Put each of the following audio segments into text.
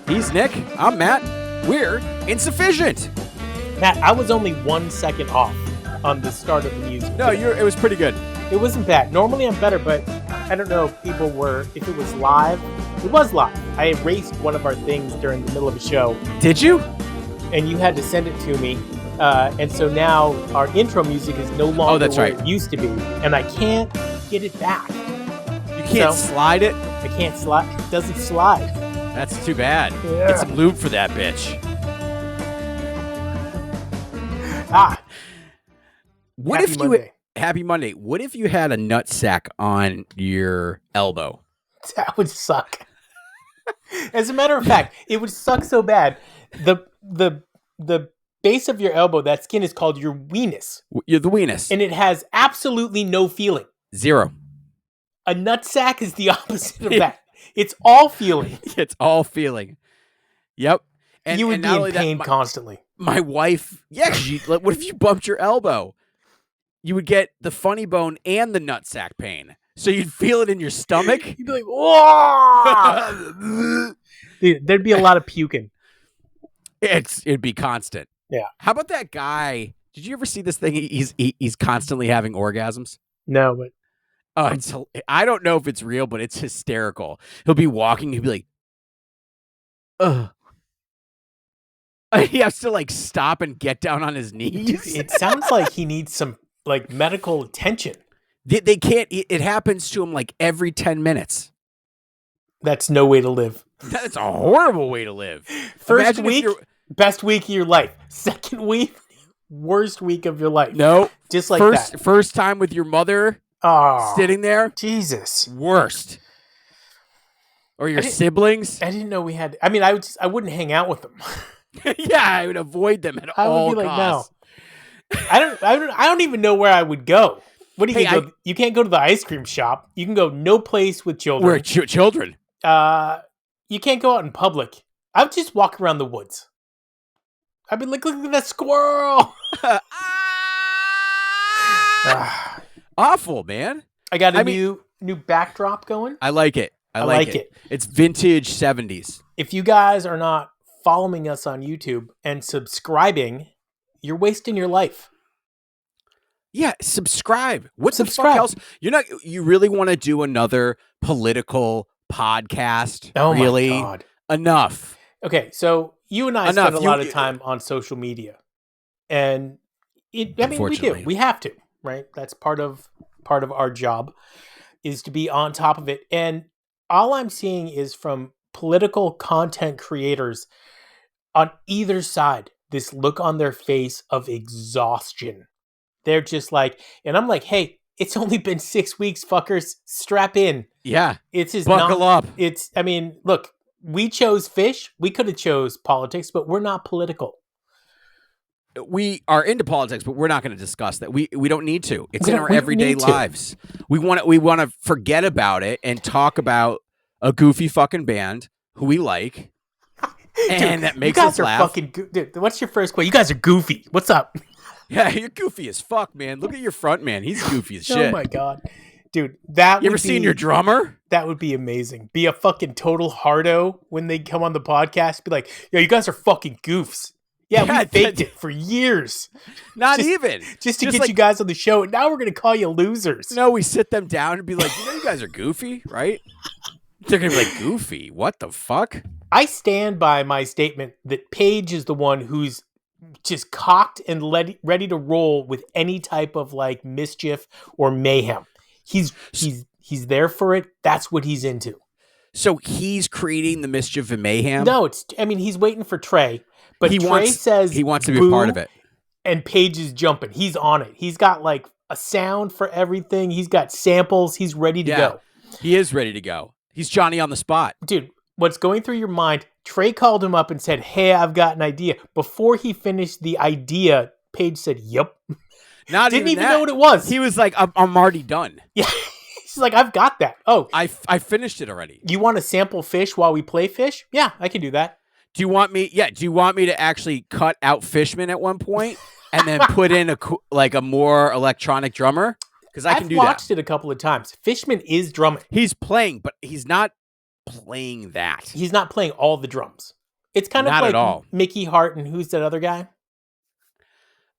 He's Nick. I'm Matt. We're Insuphishient. Matt, I was only 1 second off on the start of the music. No, it was pretty good. It wasn't bad. Normally I'm better, but I don't know if people were, if it was live. It was live. I erased one of our things during the middle of the show. Did you? And you had to send it to me. And so now our intro music is no longer what it used to be. And I can't get it back. You can't slide it? I can't slide. It doesn't slide. That's too bad. Yeah. Get some lube for that bitch. Happy Monday. What if you had a nut sack on your elbow? That would suck. As a matter of fact, it would suck so bad. The base of your elbow, that skin is called your weenus. You're the weenus. And it has absolutely no feeling. Zero. A nut sack is the opposite of that. It's all feeling. It's all feeling. Yep. And you would be in pain constantly. My wife, what if you bumped your elbow? You would get the funny bone and the nutsack pain. So you'd feel it in your stomach. You'd be like, whoa! Dude, there'd be a lot of puking. It'd be constant. Yeah. How about that guy? Did you ever see this thing? He's constantly having orgasms. No, but I don't know if it's real, but it's hysterical. He'll be walking. He'll be like, ugh. He has to like stop and get down on his knees. It sounds like he needs some like medical attention. They can't. It happens to him like every 10 minutes. That's no way to live. That's a horrible way to live. First week, best week of your life. Second week, worst week of your life. No, just like that. First time with your mother sitting there. Jesus, worst. Or your siblings. I didn't know we had. I mean, I wouldn't hang out with them. Yeah, I would avoid them at all costs. I would be like, no. I don't even know where I would go. What do you go? You can't go to the ice cream shop. You can go no place with children. Where children? You can't go out in public. I would just walk around the woods. I'd be like, look at that squirrel. Awful, man. I got a new backdrop going. I like it. I like it. It's vintage 70s. If you guys are not following us on YouTube and subscribing, you're wasting your life. Yeah, subscribe. The fuck else? You really want to do another political podcast? Oh really? My God. Enough. Okay, so you and I spend a lot of time on social media. And we do. We have to, right? That's part of our job is to be on top of it. And all I'm seeing is from political content creators on either side, this look on their face of exhaustion. They're just like, and I'm like, hey, it's only been 6 weeks, fuckers. Strap in. Yeah. Buckle up. Look, we chose Phish. We could have chose politics, but we're not political. We are into politics, but we're not going to discuss that. We don't need to. It's in our everyday lives. We want to forget about it and talk about a goofy fucking band who we like. And that makes us laugh. Dude, what's your first quote? You guys are goofy. What's up? Yeah, you're goofy as fuck, man. Look at your front man. He's goofy as shit. Oh my God. Dude, you ever seen your drummer? That would be amazing. Be a fucking total hardo when they come on the podcast. Be like, yo, you guys are fucking goofs. Yeah, we faked it for years. Just to get you guys on the show. And now we're going to call you losers. No, we sit them down and be like, you guys are goofy, right? They're going to be like, goofy? What the fuck? I stand by my statement that Paige is the one who's just cocked and ready to roll with any type of like mischief or mayhem. He's there for it. That's what he's into. So he's creating the mischief and mayhem? No, he's waiting for Trey, but Trey says he wants to be a part of it. And Paige is jumping. He's on it. He's got like a sound for everything. He's got samples. He's ready to go. He is ready to go. He's Johnny on the spot. Dude, what's going through your mind? Trey called him up and said, hey, I've got an idea. Before he finished the idea, Paige said, yep. Didn't even know what it was. He was like, I'm already done. Yeah. She's like, I've got that. Oh. I finished it already. You want to sample Phish while we play Phish? Yeah, I can do that. Do you want me to actually cut out Fishman at one point and then put in a more electronic drummer? Because I can do that. I've watched it a couple of times. Fishman is drumming. He's playing, but he's not playing that. He's not playing all the drums. It's kind not of like at all. Mickey Hart and who's that other guy?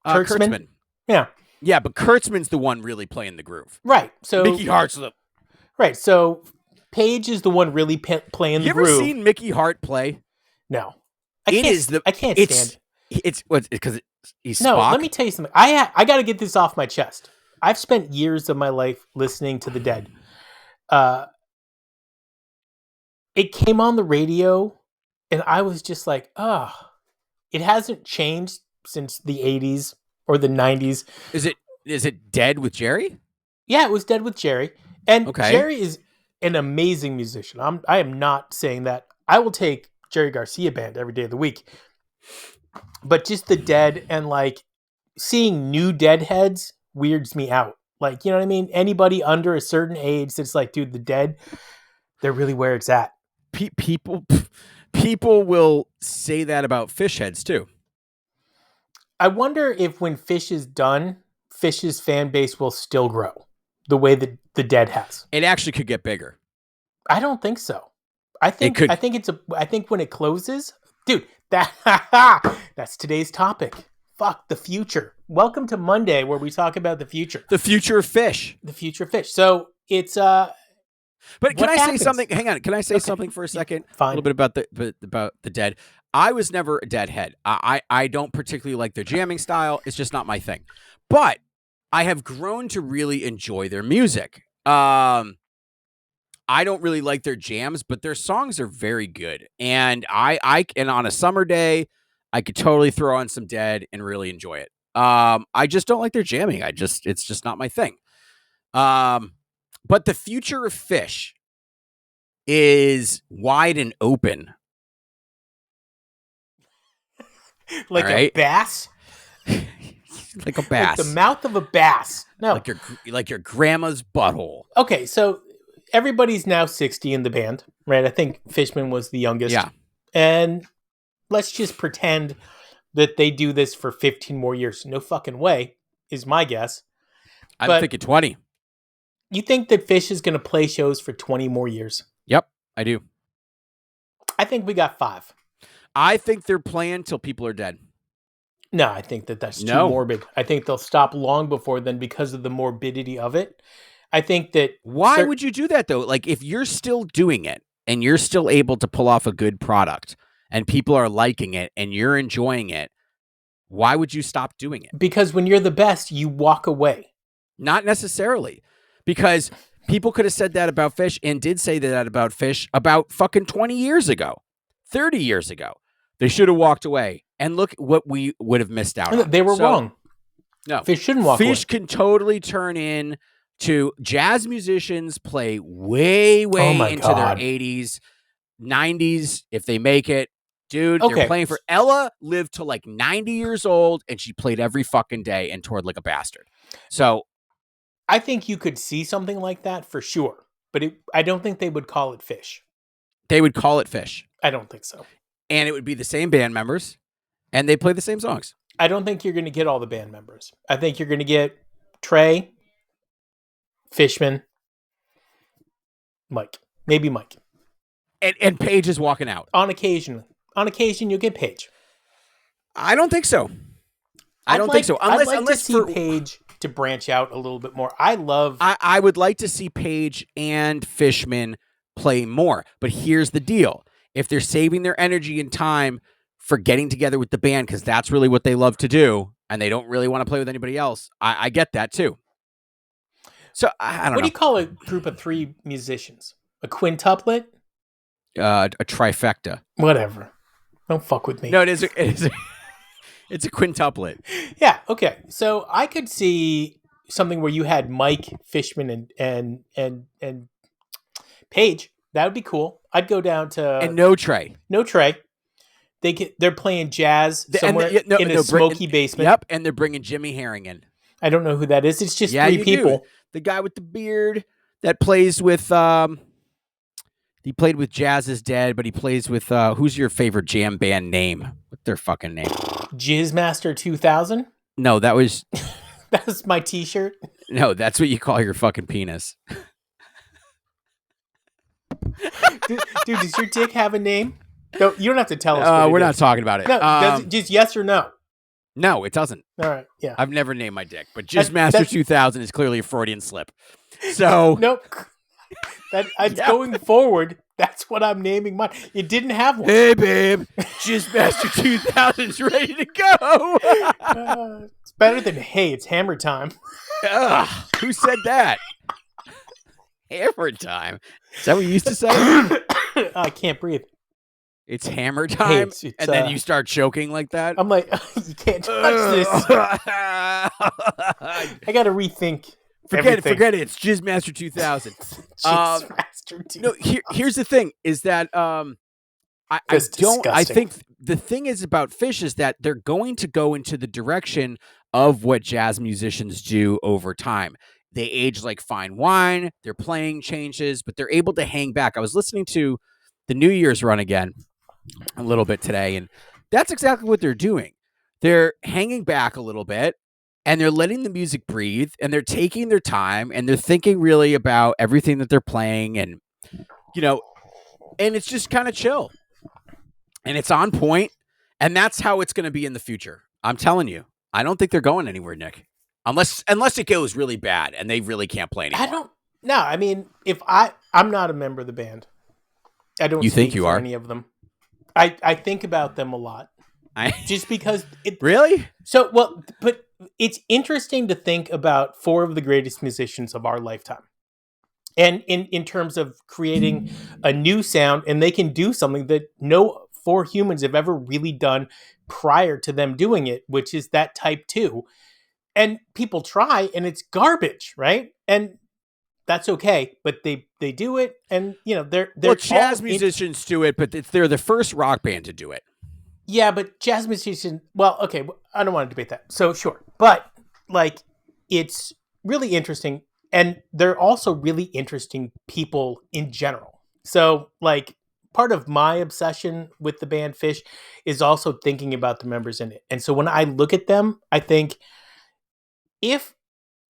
Kurtzman. Yeah. Yeah, but Kurtzman's the one really playing the groove. Right. So Mickey Hart's the... Right. So Page is the one really playing the groove. You ever seen Mickey Hart play? No. I can't stand it. It's because he's No, Spock? let me tell you something. I got to get this off my chest. I've spent years of my life listening to the Dead. It came on the radio, and I was just like, it hasn't changed since the 80s or the 90s. Is it Dead with Jerry? Yeah, it was Dead with Jerry. And okay. Jerry is an amazing musician. I am not saying that. I will take Jerry Garcia band every day of the week. But just the Dead and like seeing new Deadheads weirds me out. Like, you know what I mean? Anybody under a certain age that's like, dude, the Dead, they're really where it's at. People will say that about Phish heads too. I wonder if when Phish is done, Phish's fan base will still grow the way that the Dead has. It actually could get bigger. I don't think so. I think when it closes, dude, that's today's topic. Fuck the future. Welcome to Monday, where we talk about the future. The future of Phish. The future of Phish. So it's But can I say something? Hang on. Can I say something for a second? Fine. A little bit about the Dead. I was never a Deadhead. I don't particularly like their jamming style. It's just not my thing. But I have grown to really enjoy their music. I don't really like their jams, but their songs are very good. And and on a summer day, I could totally throw on some Dead and really enjoy it. I just don't like their jamming. It's just not my thing. But the future of Phish is wide and open. Like a bass? Like a bass. Like the mouth of a bass. No. Like your grandma's butthole. Okay, so everybody's now 60 in the band, right? I think Fishman was the youngest. Yeah. And let's just pretend that they do this for 15 more years. No fucking way, is my guess. I'm thinking 20. You think that Phish is going to play shows for 20 more years? Yep, I do. I think we got 5. I think they're playing till people are dead. No, I think that's too morbid. I think they'll stop long before then because of the morbidity of it. I think that... Why would you do that, though? Like, if you're still doing it and you're still able to pull off a good product and people are liking it and you're enjoying it, why would you stop doing it? Because when you're the best, you walk away. Not necessarily. Because people could have said that about Phish and did say that about Phish about fucking 20 years ago, 30 years ago. They should have walked away. And look what we would have missed out on. They were wrong. No. Phish shouldn't walk away. Phish can totally turn in to jazz musicians play way into their 80s, 90s if they make it. Dude, they're playing for... Ella lived to like 90 years old and she played every fucking day and toured like a bastard. So... I think you could see something like that for sure, but I don't think they would call it Phish. They would call it Phish. I don't think so. And it would be the same band members, and they play the same songs. I don't think you're going to get all the band members. I think you're going to get Trey, Fishman, Mike. Maybe Mike. And Paige is walking out. On occasion, you'll get Paige. I don't think so. I don't think so. Unless to see Paige to branch out a little bit more. I would like to see Paige and Fishman play more. But here's the deal. If they're saving their energy and time for getting together with the band, because that's really what they love to do, and they don't really want to play with anybody else, I get that too. So I don't know. What do you call a group of 3 musicians? A quintuplet? A trifecta. Whatever. Don't fuck with me. No, it's a quintuplet. Yeah, okay. So I could see something where you had Mike, Fishman, and Paige. That would be cool. I'd go down to... And no Trey. No Trey. They're playing jazz somewhere in a smoky basement. Yep, and they're bringing Jimmy Herring in. I don't know who that is. It's just 3 people. Do. The guy with the beard that plays with... he played with Jazz is Dead, but he plays with... who's your favorite jam band name? What's their fucking name? Jizzmaster 2000? No, that was... That was my t-shirt. No, that's what you call your fucking penis. Dude, does your dick have a name? No, you don't have to tell us. We're not talking about it. No, does it, just yes or no? No, it doesn't. All right, yeah. I've never named my dick, but Jizzmaster 2000 is clearly a Freudian slip. So nope. Going forward, that's what I'm naming mine. It didn't have one. Hey, babe, Jizzmaster 2000's ready to go. It's better than hey, it's hammer time. Who said that? Hammer time. Is that what you used to say? I can't breathe. It's hammer time, it's, and then you start choking like that. I'm like, you can't touch this. I got to rethink. Forget it. It's Jizzmaster 2000. Jizzmaster 2000. No, here's the thing: is that I think the thing is about Phish is that they're going to go into the direction of what jazz musicians do over time. They age like fine wine. Their playing changes, but they're able to hang back. I was listening to the New Year's run again a little bit today, and that's exactly what they're doing. They're hanging back a little bit, and they're letting the music breathe, and they're taking their time, and they're thinking really about everything that they're playing, and and it's just kind of chill, and it's on point, and that's how it's going to be in the future. I'm telling you, I don't think they're going anywhere, Nick, unless it goes really bad and they really can't play anymore. I mean, if I'm not a member of the band. I don't. You think you are? Any of them? I think about them a lot. Just because it really. So well, but it's interesting to think about four of the greatest musicians of our lifetime, and in terms of creating a new sound, and they can do something that no four humans have ever really done prior to them doing it, which is that type 2. And people try, and it's garbage, right? And that's okay, but they do it, and they're jazz musicians do it, but they're the first rock band to do it. Yeah, but jazz musicians. Well, okay, I don't want to debate that. So sure, but it's really interesting, and they're also really interesting people in general. So part of my obsession with the band Phish is also thinking about the members in it, and so when I look at them, I think if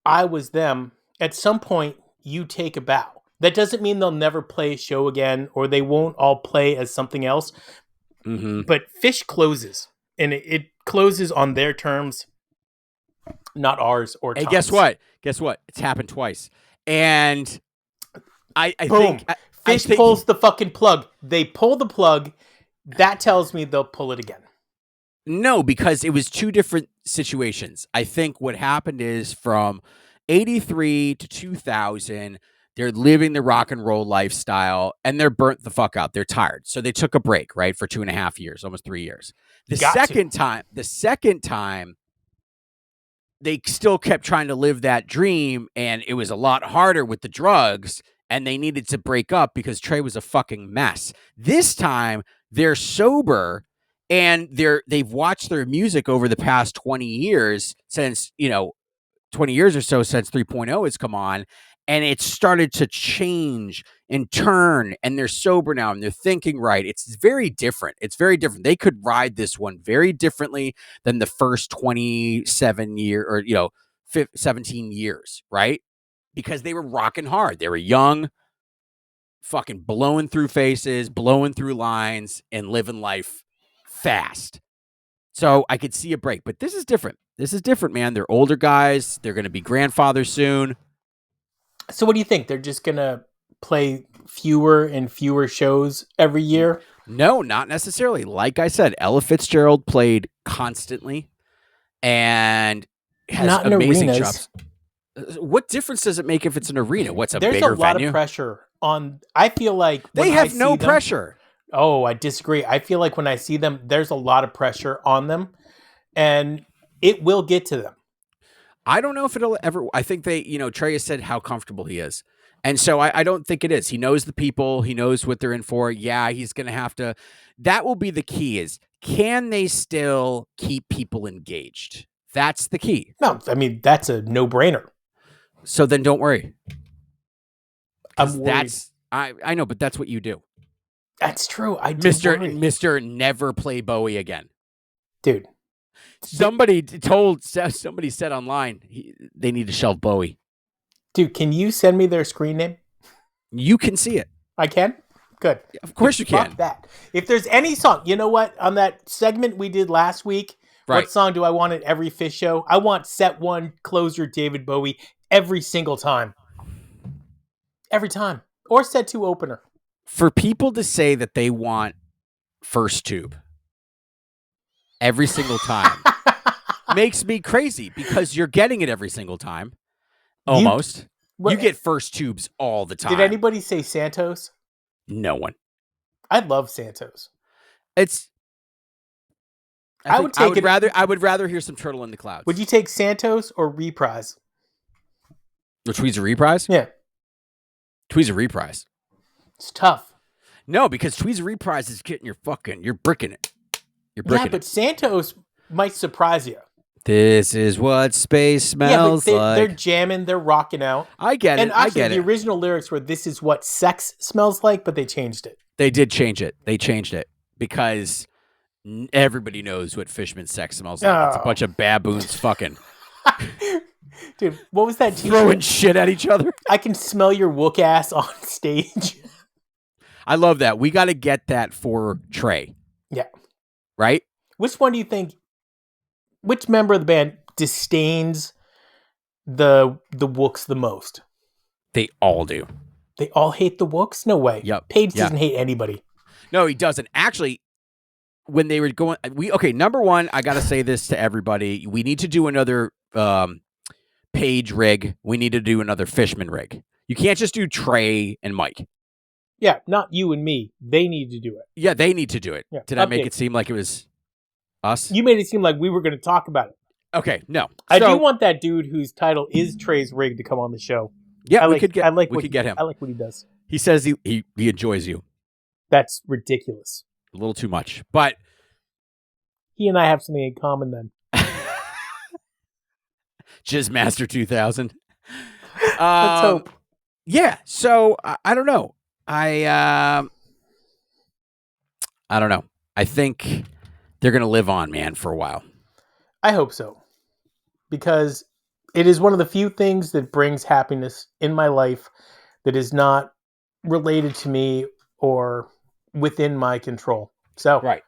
I was them, at some point you take a bow. That doesn't mean they'll never play a show again, or they won't all play as something else. Mm-hmm. But Phish closes, and it closes on their terms, not ours or Tom's. Hey, guess what? It's happened twice. And I Boom. think Phish pulls the fucking plug. They pull the plug. That tells me they'll pull it again. No, because it was two different situations. I think what happened is from 83 to 2000, they're living the rock and roll lifestyle, and they're burnt the fuck out. They're tired. So they took a break, right, for 2.5 years, almost 3 years. The second time, they still kept trying to live that dream, and it was a lot harder with the drugs, and they needed to break up because Trey was a fucking mess. This time, they're sober, and they've watched their music over the past 20 years since, 20 years or so since 3.0 has come on, and it's started to change and turn, and they're sober now, and they're thinking right. It's very different. They could ride this one very differently than the first 27 year or 17 years, right? Because they were rocking hard. They were young, fucking blowing through faces, blowing through lines, and living life fast. So I could see a break, but this is different. Man. They're older guys. They're going to be grandfathers soon. So what do you think? They're just going to play fewer and fewer shows every year? No, not necessarily. Like I said, Ella Fitzgerald played constantly and has not in amazing arenas. chops. What difference does it make if it's an arena? What's a There's bigger a lot venue? Of pressure on. I feel like they have no pressure. Oh, I disagree. I feel like when I see them, there's a lot of pressure on them, and it will get to them. I don't know if it'll ever. I think Trey has said how comfortable he is. And so I don't think it is. He knows the people. He knows what they're in for. Yeah, he's going to have to. That will be the key is, can they still keep people engaged? That's the key. No, I mean, that's a no-brainer. So then don't worry. I'm worried. I know, but that's what you do. That's true. Mr. Never play Bowie again. Dude. Somebody said online they need to shelve Bowie. Dude, can you send me their screen name? You can see it. I can? Good. Of course you can. Fuck that. If there's any song, you know what? On that segment we did last week, what song do I want at every Phish show? I want set one, closer, David Bowie, every single time. Every time. Or set two, opener. For people to say that they want First Tube every single time makes me crazy, because you're getting it every single time. Almost. You get First Tubes all the time. Did anybody say Santos? No one. I love Santos. I would rather hear some Turtle in the Clouds. Would you take Santos or Reprise? Or Tweezer Reprise? Yeah. Tweezer Reprise. It's tough. No, because Tweezer Reprise is getting you're bricking it. You're bricking it. But Santos might surprise you. This is what space smells like. They're jamming, they're rocking out. I get it. And actually, the original lyrics were, "This is what sex smells like," but they changed it. They did change it. They changed it because everybody knows what Fishman's sex smells like. It's a bunch of baboons fucking. Dude, what was that t-shirt? Throwing shit at each other. I can smell your wook ass on stage. I love that. We got to get that for Trey. Yeah. Right? Which one do you think, which member of the band disdains the wooks the most? They all do. They all hate the wooks? No way. Yep. Page doesn't hate anybody. No, he doesn't. Actually, when they were going, number one, I got to say this to everybody. We need to do another Page rig. We need to do another Fishman rig. You can't just do Trey and Mike. Yeah, not you and me. They need to do it. Yeah, they need to do it. Yeah. Did I make it seem like it was us? You made it seem like we were going to talk about it. Okay, no. I do want that dude whose title is Trey's rig to come on the show. Yeah, we could get him. I like what he does. He says he enjoys you. That's ridiculous. A little too much, but he and I have something in common then. Jizzmaster 2000. Let's hope. Yeah, so I don't know. I don't know. I think they're going to live on, man, for a while. I hope so. Because it is one of the few things that brings happiness in my life that is not related to me or within my control. So, right.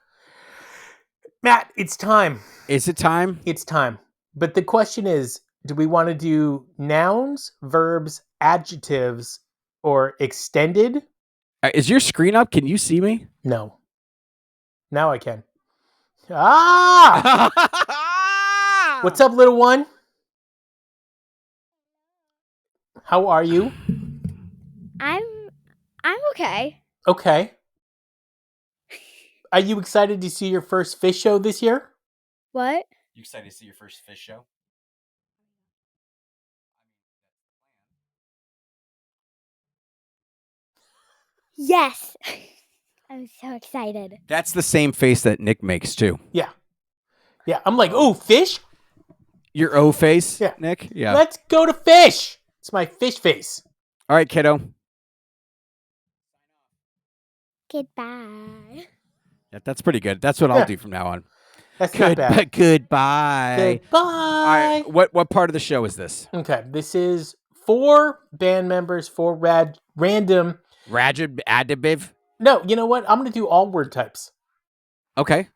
Matt, it's time. Is it time? It's time. But the question is, do we want to do nouns, verbs, adjectives, or extended? Is your screen up? Can you see me? No. Now I can. Ah! What's up, little one? How are you? I'm okay. Okay. Are you excited to see your first Phish show this year? What? You excited to see your first Phish show? Yes. I'm so excited. That's the same face that Nick makes too. Yeah. Yeah. I'm like, oh, Phish? Your O face, yeah. Nick? Yeah. Let's go to Phish. It's my Phish face. All right, kiddo. Goodbye. Yeah, that's pretty good. That's what I'll do from now on. That's not bad. Goodbye. Goodbye. All right, what part of the show is this? Okay, this is 4 band members, 4 random. Additive? No, you know what? I'm going to do all word types. Okay.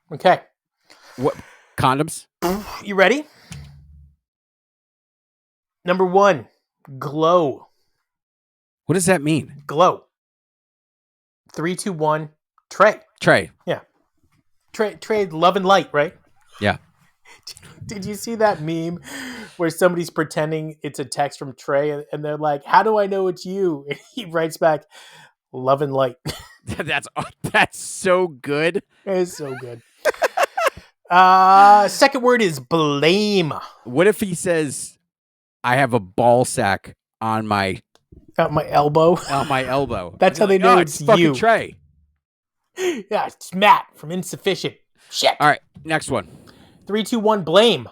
What? Condoms? You ready? Number 1, glow. What does that mean? Glow. 3, 2, 1, Trey. Yeah. Trey, love and light, right? Yeah. Did you see that meme where somebody's pretending it's a text from Trey and they're like, how do I know it's you? And he writes back, love and light. That's so good. It is so good. Second word is blame. What if he says, I have a ball sack on my... At my elbow. On my elbow. That's how they know it's fucking you. Trey. Yeah, it's Matt from Insuphishient. Shit. All right, next one. 3, 2, 1, blame.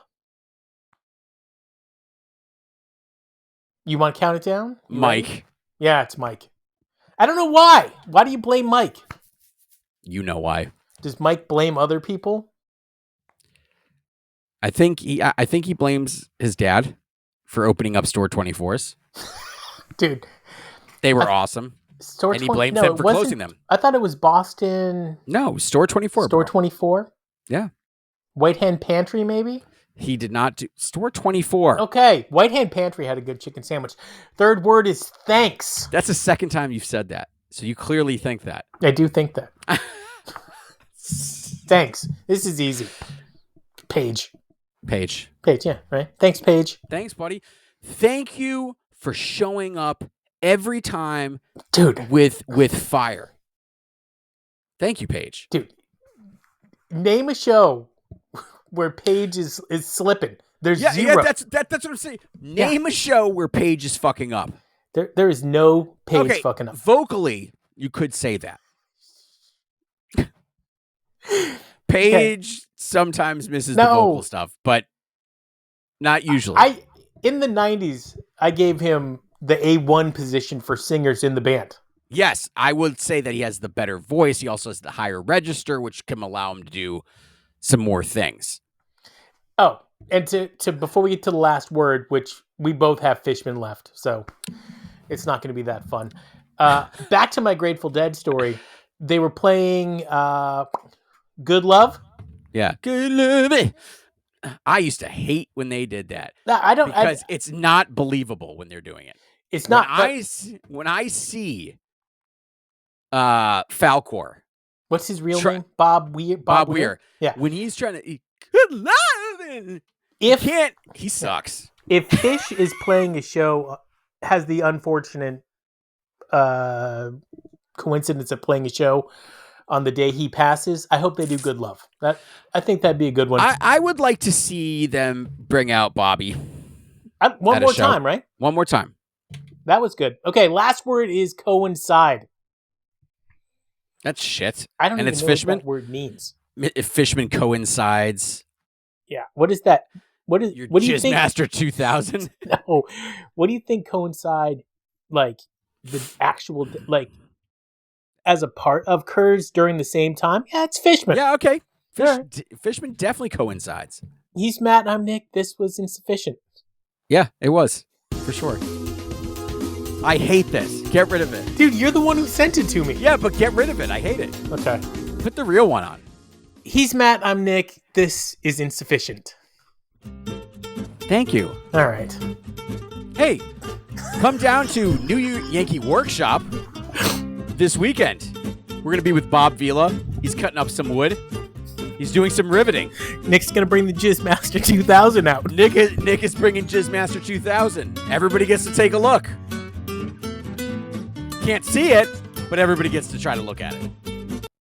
You want to count it down? Mike. Ready? Yeah, it's Mike. I don't know why. Why do you blame Mike? You know why. Does Mike blame other people? I think he blames his dad for opening up Store 24s. Dude. They were awesome. Store and he blamed them for closing them. I thought it was Boston. No, Store 24. Store 24? Yeah. White Hand Pantry, maybe? He did not do Store 24. Okay. White Hand Pantry had a good chicken sandwich. Third word is thanks. That's the second time you've said that. So you clearly think that. I do think that. Thanks. This is easy. Paige, yeah, right? Thanks, Paige. Thanks, buddy. Thank you for showing up every time, dude, with fire. Thank you, Paige. Dude, name a show where Paige is slipping. There's zero. Yeah, that's what I'm saying. Name a show where Paige is fucking up. There is no Paige fucking up. Vocally, you could say that. Paige sometimes misses the vocal stuff, but not usually. In the 90s, I gave him the A1 position for singers in the band. Yes, I would say that he has the better voice. He also has the higher register, which can allow him to do some more things. Oh, and to before we get to the last word, which we both have Fishman left, so it's not going to be that fun. Back to my Grateful Dead story. They were playing Good Love. Yeah, Good Love. I used to hate when they did that. Because it's not believable when they're doing it. It's not. When I see Falcor. What's his real name? Bob Weir. Bob Weir. Yeah. When he's trying to Good Love, he sucks. If Phish is playing a show, has the unfortunate coincidence of playing a show on the day he passes, I hope they do Good Love. I think that'd be a good one. I would like to see them bring out Bobby. One more time, right? One more time. That was good. Okay, last word is coincide. That's shit. I don't even know Fishman? what that word means. If Fishman coincides. Yeah. What is that? What do you think? Jizzmaster 2000? No. What do you think coincide, like, the actual, like, as a part of occurs during the same time? Yeah, it's Fishman. Yeah, okay. Fishman definitely coincides. He's Matt, I'm Nick. This was Insufficient. Yeah, it was. For sure. I hate this. Get rid of it. Dude, you're the one who sent it to me. Yeah, but get rid of it. I hate it. Okay. Put the real one on. He's Matt, I'm Nick. This is Insufficient. Thank you. All right. Hey, come down to New Yankee Workshop this weekend. We're going to be with Bob Vila. He's cutting up some wood. He's doing some riveting. Nick's going to bring the Jizzmaster 2000 out. Nick is bringing Jizzmaster 2000. Everybody gets to take a look. Can't see it, but everybody gets to try to look at it.